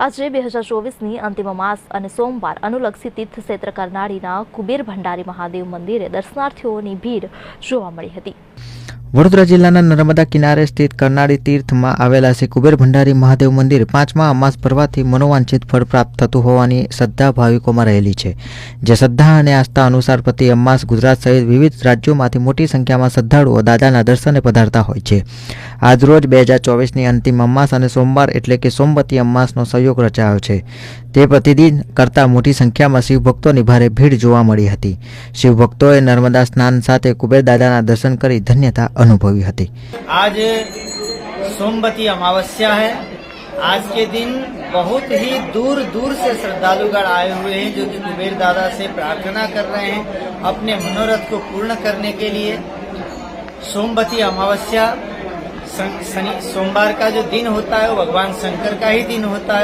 આજે 2024ની અંતિમ અમાસ અને સોમવાર અનુલક્ષી તીર્થક્ષેત્ર કરનાળીના કુબેર ભંડારી મહાદેવ મંદિરે દર્શનાર્થીઓની ભીડ જોવા મળી હતી। વડોદરા જિલ્લાના નર્મદા કિનારે સ્થિત કરનાળી તીર્થમાં આવેલા શ્રી કુબેર ભંડારી મહાદેવ મંદિર 5મા અમાસ ભરવાથી મનોવાંછિત ફળ પ્રાપ્ત થતું હોવાની શ્રદ્ધા ભાવિકોમાં રહેલી છે। જે શ્રદ્ધા અને આસ્થા અનુસાર પ્રતિ અમાસ ગુજરાત સહિત વિવિધ રાજ્યોમાંથી મોટી સંખ્યામાં શ્રદ્ધાળુઓ દાદાના દર્શને પધારતા હોય છે। આજરોજ 2024ની અંતિમ અમાસ અને સોમવાર એટલે કે સોમવતી અમાસનો સંયોગ રચાયો છે। તે પ્રતિદિન કરતાં મોટી સંખ્યામાં શિવભક્તોની ભારે ભીડ જોવા મળી હતી। શિવભક્તોએ નર્મદા સ્નાન સાથે કુબેર दादाના दर्शन કરી धन्यता अनुभवी थी। आज सोमवती अमावस्या है। आज के दिन बहुत ही दूर दूर से श्रद्धालुगण आए हुए हैं जो कि कुबेर दादा से प्रार्थना कर रहे हैं अपने मनोरथ को पूर्ण करने के लिए। सोमवती अमावस्या सोमवार का जो दिन होता है वो भगवान शंकर का ही दिन होता है।